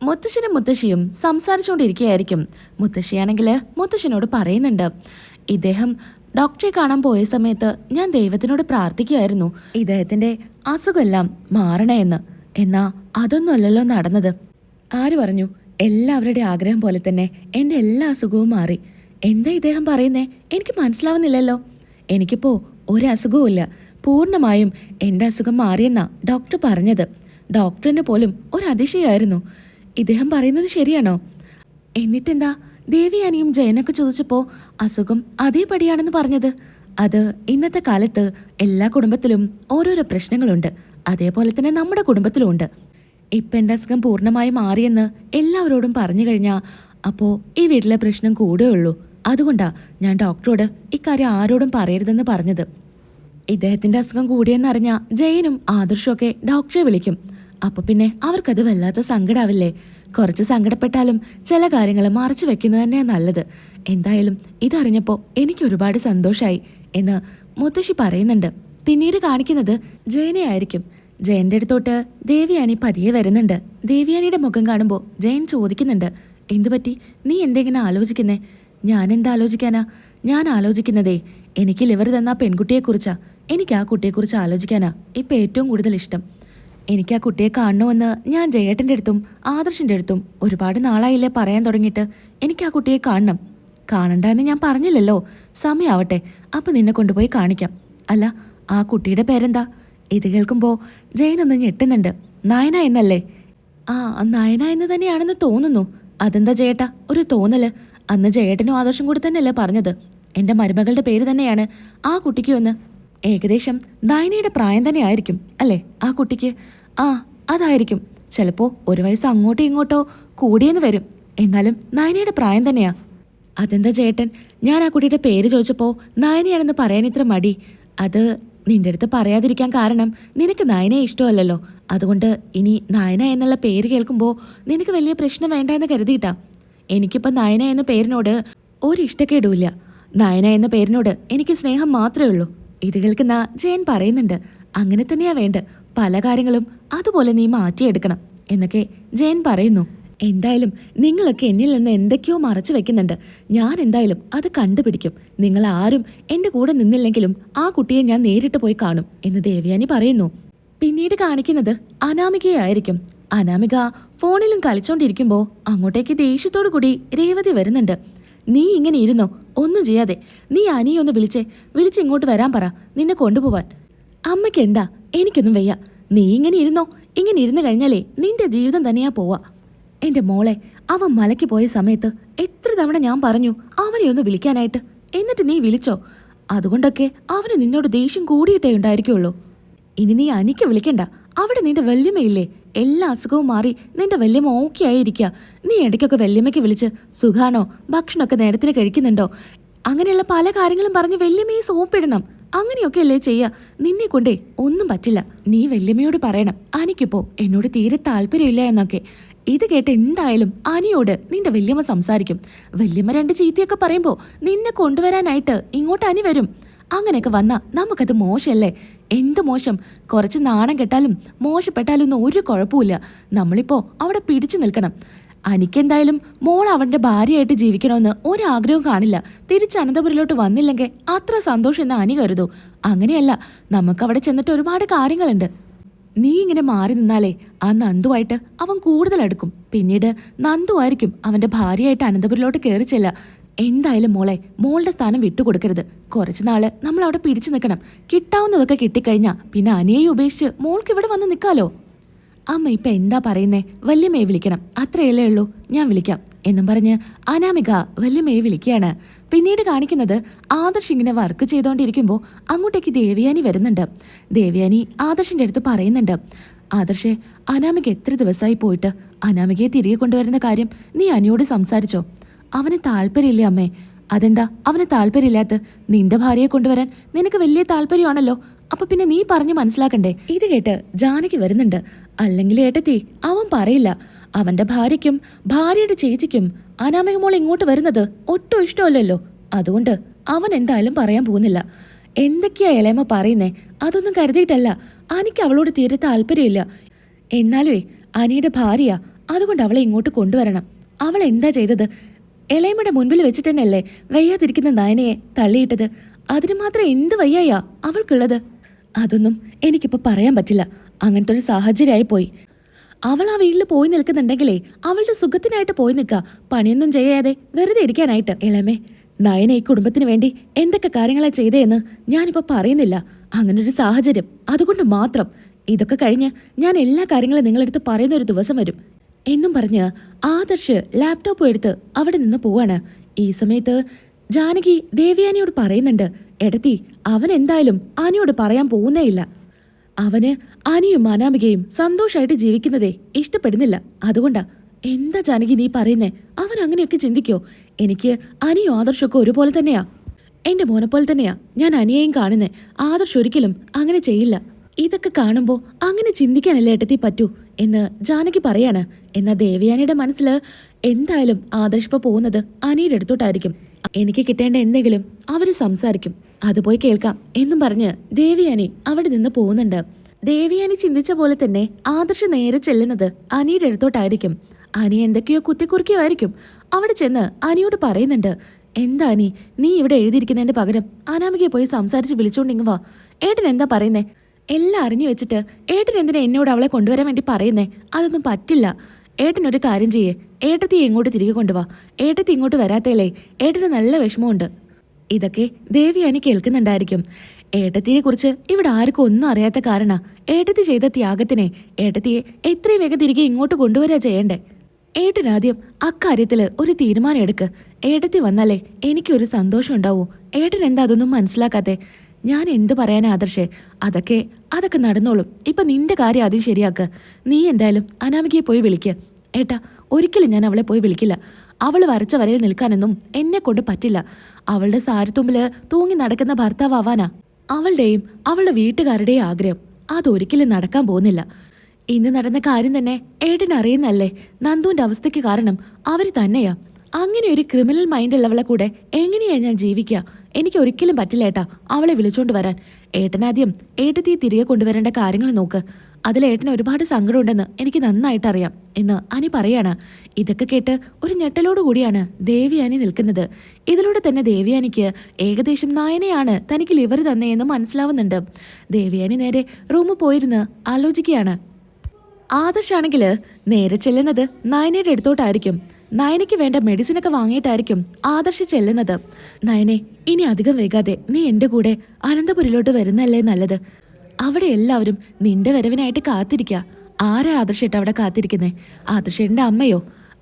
മുത്തശ്ശനും മുത്തശ്ശിയും സംസാരിച്ചുകൊണ്ടിരിക്കുകയായിരിക്കും. മുത്തശ്ശിയാണെങ്കിൽ മുത്തശ്ശനോട് പറയുന്നുണ്ട്, ഇദ്ദേഹം ഡോക്ടറെ കാണാൻ പോയ സമയത്ത് ഞാൻ ദൈവത്തിനോട് പ്രാർത്ഥിക്കുകയായിരുന്നു ഇദ്ദേഹത്തിന്റെ അസുഖമെല്ലാം മാറണേ എന്ന്. എന്നാ അതൊന്നുമല്ലല്ലോ നടന്നത്. ആര് പറഞ്ഞു? എല്ലാവരുടെ ആഗ്രഹം പോലെ തന്നെ എൻ്റെ എല്ലാ അസുഖവും മാറി. എന്താ ഇദ്ദേഹം പറയുന്നേ? എനിക്ക് മനസ്സിലാവുന്നില്ലല്ലോ. എനിക്കിപ്പോ ഒരു അസുഖവും ഇല്ല. പൂർണ്ണമായും എൻ്റെ അസുഖം മാറിയെന്നാ ഡോക്ടർ പറഞ്ഞത്. ഡോക്ടറിന് പോലും ഒരു അതിശയായിരുന്നു. ഇദ്ദേഹം പറയുന്നത് ശരിയാണോ? എന്നിട്ടെന്താ ദേവിയാനിയും ജയനൊക്കെ ചോദിച്ചപ്പോ അസുഖം അതേപടിയാണെന്ന് പറഞ്ഞത്? അത് ഇന്നത്തെ കാലത്ത് എല്ലാ കുടുംബത്തിലും ഓരോരോ പ്രശ്നങ്ങളുണ്ട്. അതേപോലെ തന്നെ നമ്മുടെ കുടുംബത്തിലും ഉണ്ട്. ഇപ്പം എൻ്റെ അസുഖം പൂർണ്ണമായി മാറിയെന്ന് എല്ലാവരോടും പറഞ്ഞു കഴിഞ്ഞാൽ അപ്പോൾ ഈ വീട്ടിലെ പ്രശ്നം കൂടുകയുള്ളൂ. അതുകൊണ്ടാ ഞാൻ ഡോക്ടറോട് ഇക്കാര്യം ആരോടും പറയരുതെന്ന് പറഞ്ഞത്. ഇദ്ദേഹത്തിന്റെ അസുഖം കൂടിയെന്നറിഞ്ഞ ജയനും ആദർശമൊക്കെ ഡോക്ടറെ വിളിക്കും. അപ്പൊ പിന്നെ അവർക്കത് വല്ലാത്ത സങ്കടാവില്ലേ? കുറച്ച് സങ്കടപ്പെട്ടാലും ചില കാര്യങ്ങൾ മറച്ചു വെക്കുന്നത് തന്നെയാ നല്ലത്. എന്തായാലും ഇതറിഞ്ഞപ്പോ എനിക്ക് ഒരുപാട് സന്തോഷായി എന്ന് മുത്തശ്ശി പറയുന്നുണ്ട്. പിന്നീട് കാണിക്കുന്നത് ജയനെ ആയിരിക്കും. ജയന്റെ അടുത്തോട്ട് ദേവിയാനി പതിയെ വരുന്നുണ്ട്. ദേവിയാനിയുടെ മുഖം കാണുമ്പോൾ ജയൻ ചോദിക്കുന്നുണ്ട്, എന്തുപറ്റി? നീ എന്തെങ്ങനെ ആലോചിക്കുന്നേ? ഞാൻ എന്താ ആലോചിക്കാനാ? ഞാൻ ആലോചിക്കുന്നതേ എനിക്ക് ലിവർ തന്ന പെൺകുട്ടിയെക്കുറിച്ചാ. എനിക്ക് ആ കുട്ടിയെക്കുറിച്ച് ആലോചിക്കാനാ ഇപ്പം ഏറ്റവും കൂടുതൽ ഇഷ്ടം. എനിക്ക് ആ കുട്ടിയെ കാണണമെന്ന് ഞാൻ ജയേട്ടൻ്റെ അടുത്തും ആദർശിൻ്റെ അടുത്തും ഒരുപാട് നാളായില്ലേ പറയാൻ തുടങ്ങിയിട്ട്. എനിക്ക് ആ കുട്ടിയെ കാണണം. കാണണ്ട എന്ന് ഞാൻ പറഞ്ഞില്ലല്ലോ. സമയാവട്ടെ, അപ്പം നിന്നെ കൊണ്ടുപോയി കാണിക്കാം. അല്ല, ആ കുട്ടിയുടെ പേരെന്താ? ഇത് കേൾക്കുമ്പോൾ ജയനൊന്ന് ഞെട്ടുന്നുണ്ട്. നയന എന്നല്ലേ? ആ, നയന എന്ന് തന്നെയാണെന്ന് തോന്നുന്നു. അതെന്താ ജയേട്ടാ ഒരു തോന്നല്? അന്ന് ജയേട്ടനും ആദർശം കൂടി തന്നെയല്ലേ പറഞ്ഞത് എൻ്റെ മരുമകളുടെ പേര് തന്നെയാണ് ആ കുട്ടിക്ക് ഒന്ന്? ഏകദേശം നയനയുടെ പ്രായം തന്നെ ആയിരിക്കും അല്ലേ ആ കുട്ടിക്ക്? ആ, അതായിരിക്കും. ചിലപ്പോൾ ഒരു വയസ്സ് അങ്ങോട്ടോ ഇങ്ങോട്ടോ കൂടിയെന്ന് വരും. എന്നാലും നയനയുടെ പ്രായം തന്നെയാ. അതെന്താ ചേട്ടൻ ഞാൻ ആ കുട്ടിയുടെ പേര് ചോദിച്ചപ്പോൾ നയനയാണെന്ന് പറയാൻ ഇത്ര മടി? അത് നിന്റെ അടുത്ത് പറയാതിരിക്കാൻ കാരണം നിനക്ക് നയനയെ ഇഷ്ടമല്ലല്ലോ. അതുകൊണ്ട് ഇനി നയന എന്നുള്ള പേര് കേൾക്കുമ്പോൾ നിനക്ക് വലിയ പ്രശ്നം വേണ്ട എന്ന് കരുതിയിട്ടാ. എനിക്കിപ്പോൾ നയന എന്ന പേരിനോട് ഒരു ഇഷ്ടക്കേടുമില്ല. നയന എന്ന പേരിനോട് എനിക്ക് സ്നേഹം മാത്രമേ ഉള്ളൂ. ഇത് കേൾക്കുന്ന ജയൻ പറയുന്നുണ്ട്, അങ്ങനെ തന്നെയാ വേണ്ട. പല കാര്യങ്ങളും അതുപോലെ നീ മാറ്റിയെടുക്കണം എന്നൊക്കെ ജയൻ പറയുന്നു. എന്തായാലും നിങ്ങളൊക്കെ എന്നിൽ നിന്ന് എന്തൊക്കെയോ മറച്ചു വെക്കുന്നുണ്ട്. ഞാൻ എന്തായാലും അത് കണ്ടുപിടിക്കും. നിങ്ങൾ ആരും എൻ്റെ കൂടെ നിന്നില്ലെങ്കിലും ആ കുട്ടിയെ ഞാൻ നേരിട്ട് പോയി കാണും എന്ന് ദേവയാനി പറയുന്നു. പിന്നീട് കാണിക്കുന്നത് അനാമികയായിരിക്കും. അനാമിക ഫോണിലും കളിച്ചോണ്ടിരിക്കുമ്പോൾ അങ്ങോട്ടേക്ക് ദേഷ്യത്തോടു കൂടി രേവതി വരുന്നുണ്ട്. നീ ഇങ്ങനെ ഇരുന്നോ? ഒന്നും ചെയ്യാതെ നീ അനിയൊന്ന് വിളിച്ച് ഇങ്ങോട്ട് വരാൻ പറ, നിന്നെ കൊണ്ടുപോവാൻ. അമ്മയ്ക്ക് എന്താ? എനിക്കൊന്നും വയ്യ. നീ ഇങ്ങനെ ഇരുന്നോ? ഇങ്ങനെ ഇരുന്ന് കഴിഞ്ഞാലേ നിന്റെ ജീവിതം തന്നെയാ പോവാ. എൻ്റെ മോളെ, അവൻ മലയ്ക്ക് പോയ സമയത്ത് എത്ര തവണ ഞാൻ പറഞ്ഞു അവനെ ഒന്ന് വിളിക്കാനായിട്ട്. എന്നിട്ട് നീ വിളിച്ചോ? അതുകൊണ്ടൊക്കെ അവന് നിന്നോട് ദേഷ്യം കൂടിയിട്ടേ ഉണ്ടായിരിക്കുള്ളൂ. ഇനി നീ അനിക്ക് വിളിക്കണ്ട. അവിടെ നിന്റെ വല്യമ്മയില്ലേ? എല്ലാ അസുഖവും മാറി നിന്റെ വല്യമ്മ ഓക്കെ ആയിരിക്കുക. നീ ഇടയ്ക്കൊക്കെ വല്യമ്മയ്ക്ക് വിളിച്ച് സുഖാണോ, ഭക്ഷണമൊക്കെ നേരത്തിന് കഴിക്കുന്നുണ്ടോ, അങ്ങനെയുള്ള പല കാര്യങ്ങളും പറഞ്ഞ് വല്യമ്മയെ സോപ്പിടണം. അങ്ങനെയൊക്കെ അല്ലേ ചെയ്യാ. നിന്നെ കൊണ്ടേ ഒന്നും പറ്റില്ല. നീ വല്യമ്മയോട് പറയണം അനിക്കിപ്പോ എന്നോട് തീരെ താല്പര്യമില്ല എന്നൊക്കെ. ഇത് കേട്ട് എന്തായാലും അനിയോട് നിന്റെ വല്യമ്മ സംസാരിക്കും. വല്യമ്മ രണ്ട് ചീത്തയൊക്കെ പറയുമ്പോൾ നിന്നെ കൊണ്ടുവരാനായിട്ട് ഇങ്ങോട്ട് അനി വരും. അങ്ങനെയൊക്കെ വന്നാ നമുക്കത് മോശമല്ലേ? എന്ത് മോശം? കുറച്ച് നാണം കെട്ടാലും മോശപ്പെട്ടാലും ഒന്നും ഒരു കുഴപ്പമില്ല. നമ്മളിപ്പോ അവിടെ പിടിച്ചു നിൽക്കണം. അനിക്കെന്തായാലും മോൾ അവന്റെ ഭാര്യയായിട്ട് ജീവിക്കണമെന്ന് ഒരാഗ്രഹവും കാണില്ല. തിരിച്ച് അനന്തപുരിലോട്ട് വന്നില്ലെങ്കിൽ അത്ര സന്തോഷം എന്ന് അനി കരുതൂ. അങ്ങനെയല്ല, നമുക്കവിടെ ചെന്നിട്ട് ഒരുപാട് കാര്യങ്ങളുണ്ട്. നീ ഇങ്ങനെ മാറി നിന്നാലേ ആ നന്ദുവായിട്ട് അവൻ കൂടുതൽ അടുക്കും. പിന്നീട് നന്ദുവായിരിക്കും അവന്റെ ഭാര്യയായിട്ട് അനന്തപുരിലോട്ട് കയറി ചെല്ല. എന്തായാലും മോളുടെ സ്ഥാനം വിട്ടുകൊടുക്കരുത്. കുറച്ചു നാള് നമ്മൾ അവിടെ പിടിച്ചു നിൽക്കണം. കിട്ടാവുന്നതൊക്കെ കിട്ടിക്കഴിഞ്ഞാ പിന്നെ അനിയെ ഉപേക്ഷിച്ച് മോൾക്ക് ഇവിടെ വന്ന് നിൽക്കാലോ. അമ്മ ഇപ്പൊ എന്താ പറയുന്നേ? വല്യമ്മയെ വിളിക്കണം, അത്രയല്ലേ ഉള്ളൂ. ഞാൻ വിളിക്കാം എന്നും പറഞ്ഞ് അനാമിക വല്യമ്മയെ വിളിക്കുകയാണ്. പിന്നീട് കാണിക്കുന്നത് ആദർശ് ഇങ്ങനെ വർക്ക് ചെയ്തോണ്ടിരിക്കുമ്പോൾ അങ്ങോട്ടേക്ക് ദേവയാനി വരുന്നുണ്ട്. ദേവയാനി ആദർശിന്റെ അടുത്ത് പറയുന്നുണ്ട്, ആദർശേ, അനാമിക എത്ര ദിവസമായി പോയിട്ട്? അനാമികയെ തിരികെ കൊണ്ടുവരുന്ന കാര്യം നീ അനിയോട് സംസാരിച്ചോ? അവന് താല്പര്യമില്ലേ അമ്മേ? അതെന്താ അവന് താല്പര്യമില്ലാത്ത? നിന്റെ ഭാര്യയെ കൊണ്ടുവരാൻ നിനക്ക് വലിയ താല്പര്യമാണല്ലോ. അപ്പൊ പിന്നെ നീ പറഞ്ഞു മനസ്സിലാക്കണ്ടേ? ഇത് കേട്ട് ജാനകി വരുന്നുണ്ട്. അല്ലെങ്കിൽ ഏട്ടത്തി, അവൻ പറയില്ല. അവന്റെ ഭാര്യയ്ക്കും ഭാര്യയുടെ ചേച്ചിക്കും അനാമിക മോൾ ഇങ്ങോട്ട് വരുന്നത് ഒട്ടും ഇഷ്ടമല്ലല്ലോ. അതുകൊണ്ട് അവൻ എന്തായാലും പറയാൻ പോകുന്നില്ല. എന്തൊക്കെയാ ഇളയമ്മ പറയുന്നേ? അതൊന്നും കരുതിയിട്ടല്ല. അനിക്ക് അവളോട് തീരെ താല്പര്യമില്ല. എന്നാലുവേ അനിയുടെ ഭാര്യ, അതുകൊണ്ട് അവളെ ഇങ്ങോട്ട് കൊണ്ടുവരണം. അവൾ എന്താ ചെയ്തത്? എളയമ്മയുടെ മുൻപിൽ വെച്ചിട്ട് തന്നെയല്ലേ വയ്യാതിരിക്കുന്ന നയനയെ തള്ളിയിട്ടത്. അതിന് മാത്രം എന്ത് വയ്യായാ അവൾക്കുള്ളത്? അതൊന്നും എനിക്കിപ്പോൾ പറയാൻ പറ്റില്ല. അങ്ങനത്തെ ഒരു സാഹചര്യമായി പോയി. അവൾ ആ വീട്ടിൽ പോയി നിൽക്കുന്നുണ്ടെങ്കിലേ അവളുടെ സുഖത്തിനായിട്ട് പോയി നിൽക്കുക, പണിയൊന്നും ചെയ്യാതെ വെറുതെ ഇരിക്കാനായിട്ട്. ഇളമേ, നയന ഈ കുടുംബത്തിന് വേണ്ടി എന്തൊക്കെ കാര്യങ്ങളാ ചെയ്തേന്ന് ഞാനിപ്പോൾ പറയുന്നില്ല. അങ്ങനൊരു സാഹചര്യം, അതുകൊണ്ട് മാത്രം. ഇതൊക്കെ കഴിഞ്ഞ് ഞാൻ എല്ലാ കാര്യങ്ങളും നിങ്ങളെടുത്ത് പറയുന്ന ഒരു ദിവസം വരും എന്നും പറഞ്ഞ് ആദർശ് ലാപ്ടോപ്പ് എടുത്ത് അവിടെ നിന്ന് പോവാണ്. ഈ സമയത്ത് ജാനകി ദേവയാനിയോട് പറയുന്നുണ്ട്, എടത്തി, അവൻ എന്തായാലും ആനിയോട് പറയാൻ പോകുന്നേയില്ല. അവന് അനിയും അനാമികയും സന്തോഷമായിട്ട് ജീവിക്കുന്നതേ ഇഷ്ടപ്പെടുന്നില്ല. അതുകൊണ്ടാ. എന്താ ജാനകി നീ പറയുന്നേ? അവൻ അങ്ങനെയൊക്കെ ചിന്തിക്കോ? എനിക്ക് അനിയും ആദർശമൊക്കെ ഒരുപോലെ തന്നെയാ. എന്റെ മോനെ പോലെ തന്നെയാ ഞാൻ അനിയെയും കാണുന്നേ. ആദർശ് ഒരിക്കലും അങ്ങനെ ചെയ്യില്ല. ഇതൊക്കെ കാണുമ്പോൾ അങ്ങനെ ചിന്തിക്കാനല്ലേ ഏട്ടത്തി പറ്റൂ എന്ന് ജാനകി പറയാണ്. എന്നാൽ ദേവയാനിയുടെ മനസ്സിൽ എന്തായാലും ആദർശ് ഇപ്പോൾ പോകുന്നത് അനിയുടെ അടുത്തോട്ടായിരിക്കും. എനിക്ക് കിട്ടേണ്ട എന്തെങ്കിലും അവര് സംസാരിക്കും, അത് പോയി കേൾക്കാം എന്നും പറഞ്ഞ് ദേവയാനി അവിടെ നിന്ന് പോകുന്നുണ്ട്. ദേവയാനി ചിന്തിച്ച പോലെ തന്നെ ആദർശ് നേരെ ചെല്ലുന്നത് അനിയുടെ അടുത്തോട്ടായിരിക്കും. അനി എന്തൊക്കെയോ കുത്തിക്കുറിക്കുമായിരിക്കും. അവിടെ ചെന്ന് അനിയോട് പറയുന്നുണ്ട്, എന്താ അനി, നീ ഇവിടെ എഴുതിയിരിക്കുന്നതിന്റെ പകരം അനാമികയെ പോയി സംസാരിച്ച് വിളിച്ചോണ്ടിങ്ങ് വാ. ഏട്ടൻ എന്താ പറയുന്നേ? എല്ലാം അറിഞ്ഞു വെച്ചിട്ട് ഏട്ടൻ എന്തിനാ എന്നോട് അവളെ കൊണ്ടുവരാൻ വേണ്ടി പറയുന്നേ? അതൊന്നും പറ്റില്ല. ഏട്ടനൊരു കാര്യം ചെയ്യേ, ഏട്ടത്തി ഇങ്ങോട്ട് തിരികെ കൊണ്ടുവാ. ഏട്ടത്തി ഇങ്ങോട്ട് വരാത്തേലേ ഏട്ടന് നല്ല വിഷമമുണ്ട്. ഇതൊക്കെ ദേവയാനി കേൾക്കുന്നുണ്ടായിരിക്കും. ഏട്ടത്തിയെ കുറിച്ച് ഇവിടെ ആർക്കും ഒന്നും അറിയാത്ത കാരണ ഏട്ടത്തി ചെയ്ത ത്യാഗത്തിനെ ഏട്ടത്തിയെ എത്രയും വേഗം തിരികെ ഇങ്ങോട്ട് കൊണ്ടുവരാ ചെയ്യണ്ടേ. ഏട്ടനാദ്യം അക്കാര്യത്തില് ഒരു തീരുമാനം എടുക്ക്. ഏട്ടത്തി വന്നാലേ എനിക്കൊരു സന്തോഷം ഉണ്ടാവൂ. ഏട്ടൻ എന്താ അതൊന്നും മനസ്സിലാക്കാത്തെ? ഞാൻ എന്ത് പറയാനാ ആദർശേ? അതൊക്കെ നടന്നോളും. ഇപ്പൊ നിന്റെ കാര്യം ആദ്യം ശരിയാക്ക്. നീ എന്തായാലും അനാമികയെ പോയി വിളിക്ക്. ഏട്ടാ, ഒരിക്കലും ഞാൻ അവളെ പോയി വിളിക്കില്ല. അവൾ വരച്ച വരയിൽ നിൽക്കാനൊന്നും എന്നെ കൊണ്ട് പറ്റില്ല. അവളുടെ സാരത്തുമ്പില് തൂങ്ങി നടക്കുന്ന ഭർത്താവാനാ അവളുടെയും അവളുടെ വീട്ടുകാരുടെയും ആഗ്രഹം. അതൊരിക്കലും നടക്കാൻ പോകുന്നില്ല. ഇന്ന് നടന്ന കാര്യം തന്നെ ഏട്ടൻ അറിയുന്നല്ലേ. നന്ദുവിന്റെ അവസ്ഥയ്ക്ക് കാരണം അവര് തന്നെയാ. അങ്ങനെ ഒരു ക്രിമിനൽ മൈൻഡുള്ളവളെ കൂടെ എങ്ങനെയാ ഞാൻ ജീവിക്കുക? എനിക്ക് ഒരിക്കലും പറ്റില്ല ഏട്ടാ അവളെ വിളിച്ചോണ്ട് വരാൻ. ഏട്ടനാദ്യം ഏട്ടത്തിയെ തിരികെ കൊണ്ടുവരേണ്ട കാര്യങ്ങൾ നോക്ക്. അതിൽ ഏട്ടന് ഒരുപാട് സങ്കടമുണ്ടെന്ന് എനിക്ക് നന്നായിട്ട് അറിയാം എന്ന് അനി പറയാണ്. ഇതൊക്കെ കേട്ട് ഒരു ഞെട്ടലോടുകൂടിയാണ് ദേവയാനി നിൽക്കുന്നത്. ഇതിലൂടെ തന്നെ ദേവയാനിക്ക് ഏകദേശം നയനയാണ് തനിക്ക് ലിവർ തന്നെയെന്ന് മനസ്സിലാവുന്നുണ്ട്. ദേവയാനി നേരെ റൂമിൽ പോയിരുന്ന് ആലോചിക്കുകയാണ്. ആദർശാണെങ്കിൽ നേരെ ചെല്ലുന്നത് നയനയുടെ അടുത്തോട്ടായിരിക്കും. നയനയ്ക്ക് വേണ്ട മെഡിസിനൊക്കെ വാങ്ങിയിട്ടായിരിക്കും ആദർശ് ചെല്ലുന്നത്. നയനെ, ഇനി അധികം വൈകാതെ നീ എൻ്റെ കൂടെ അനന്തപുരിലോട്ട് വരുന്നല്ലേ നല്ലത്. അവിടെ എല്ലാവരും നിന്റെ വരവിനായിട്ട് കാത്തിരിക്കുക. ആരാ ആദർശേട്ട അവിടെ കാത്തിരിക്കുന്നേ? ആദർശേട്ടൻ്റെ അമ്മയോ?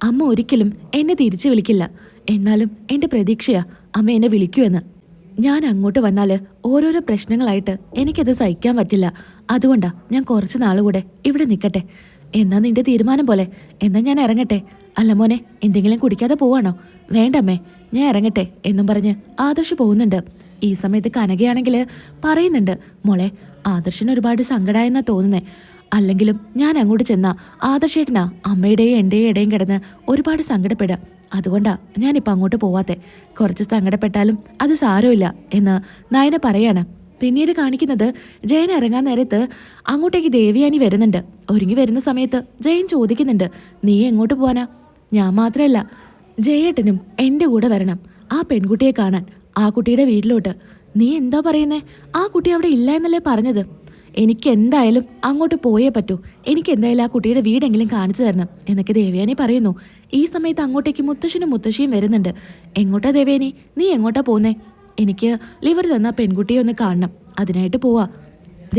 അമ്മ ഒരിക്കലും എന്നെ തിരിച്ചു വിളിക്കില്ല. എന്നാലും എൻ്റെ പ്രതീക്ഷയാ അമ്മ എന്നെ വിളിക്കുമെന്ന്. ഞാൻ അങ്ങോട്ട് വന്നാൽ ഓരോരോ പ്രശ്നങ്ങളായിട്ട് എനിക്കത് സഹിക്കാൻ പറ്റില്ല. അതുകൊണ്ടാ ഞാൻ കുറച്ച് നാളുകൂടെ ഇവിടെ നിൽക്കട്ടെ. എന്നാ നിന്റെ തീരുമാനം പോലെ. എന്നാ ഞാൻ ഇറങ്ങട്ടെ. അല്ല മോനെ, എന്തെങ്കിലും കുടിക്കാതെ പോവാണോ? വേണ്ടമ്മേ, ഞാൻ ഇറങ്ങട്ടെ എന്നും പറഞ്ഞ് ആദർശ് പോകുന്നുണ്ട്. ഈ സമയത്ത് കനകയാണെങ്കിൽ പറയുന്നുണ്ട്, മോളെ, ആദർശിന് ഒരുപാട് സങ്കടമായെന്നാ തോന്നുന്നേ. അല്ലെങ്കിലും ഞാൻ അങ്ങോട്ട് ചെന്നാ ആദർശേട്ടനാ അമ്മയുടെയും എൻ്റെയും ഇടയും കിടന്ന് ഒരുപാട് സങ്കടപ്പെടുക. അതുകൊണ്ടാ ഞാനിപ്പോൾ അങ്ങോട്ട് പോവാത്തെ. കുറച്ച് സങ്കടപ്പെട്ടാലും അത് സാരമില്ല എന്ന് നയന പറയാണ്. പിന്നീട് കാണിക്കുന്നത് ജയൻ ഇറങ്ങാൻ നേരത്ത് അങ്ങോട്ടേക്ക് ദേവയാനി വരുന്നുണ്ട്. ഒരുങ്ങി വരുന്ന സമയത്ത് ജയൻ ചോദിക്കുന്നുണ്ട്, നീ എങ്ങോട്ട് പോവാനാ? ഞാൻ മാത്രമല്ല, ജയേട്ടനും എൻ്റെ കൂടെ വരണം. ആ പെൺകുട്ടിയെ കാണാൻ, ആ കുട്ടിയുടെ വീട്ടിലോട്ട്. നീ എന്താ പറയുന്നേ? ആ കുട്ടി അവിടെ ഇല്ല എന്നല്ലേ പറഞ്ഞത്? എനിക്ക് എന്തായാലും അങ്ങോട്ട് പോയേ പറ്റൂ. എനിക്ക് എന്തായാലും ആ കുട്ടിയുടെ വീടെങ്കിലും കാണിച്ചു തരണം എന്നൊക്കെ ദേവയാനി പറയുന്നു. ഈ സമയത്ത് അങ്ങോട്ടേക്ക് മുത്തശ്ശനും മുത്തശ്ശിയും വരുന്നുണ്ട്. എങ്ങോട്ടാ ദേവയാനി? നീ എങ്ങോട്ടാ പോകുന്നേ? എനിക്ക് ലിവർ തന്ന പെൺകുട്ടിയെ ഒന്ന് കാണണം, അതിനായിട്ട് പോവാ.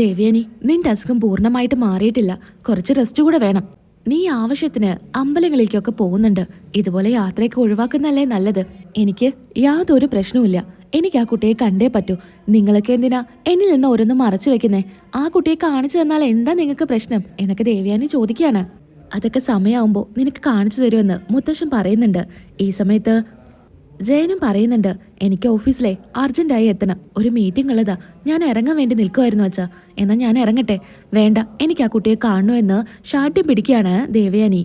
ദേവയാനി, നിന്റെ അസുഖം പൂർണ്ണമായിട്ട് മാറിയിട്ടില്ല. കുറച്ച് റെസ്റ്റ് കൂടെ വേണം. നീ ആവശ്യത്തിന് അമ്പലങ്ങളിലേക്കൊക്കെ പോകുന്നുണ്ട്. ഇതുപോലെ യാത്രയൊക്കെ ഒഴിവാക്കുന്നല്ലേ നല്ലത്. എനിക്ക് യാതൊരു പ്രശ്നവുമില്ല. എനിക്ക് ആ കുട്ടിയെ കണ്ടേ പറ്റൂ. നിങ്ങളൊക്കെ എന്തിനാ എന്നിൽ നിന്ന് ഓരോന്നും മറച്ചു വെക്കുന്നേ? ആ കുട്ടിയെ കാണിച്ചു തന്നാൽ എന്താ നിങ്ങൾക്ക് പ്രശ്നം എന്നൊക്കെ ദേവയാനി ചോദിക്കുകയാണ്. അതൊക്കെ സമയമാകുമ്പോൾ നിനക്ക് കാണിച്ചു തരുമെന്ന് മുത്തശ്ശൻ പറയുന്നുണ്ട്. ഈ സമയത്ത് ജയനും പറയുന്നുണ്ട്, എനിക്ക് ഓഫീസിലെ അർജന്റായി എത്തണം, ഒരു മീറ്റിംഗ് ഉള്ളതാ. ഞാൻ ഇറങ്ങാൻ വേണ്ടി നിൽക്കുമായിരുന്നു അച്ഛാ. എന്നാൽ ഞാൻ ഇറങ്ങട്ടെ. വേണ്ട, എനിക്ക് ആ കുട്ടിയെ കാണണമെന്ന് ശാഠ്യം പിടിക്കുകയാണ് ദേവയാനി.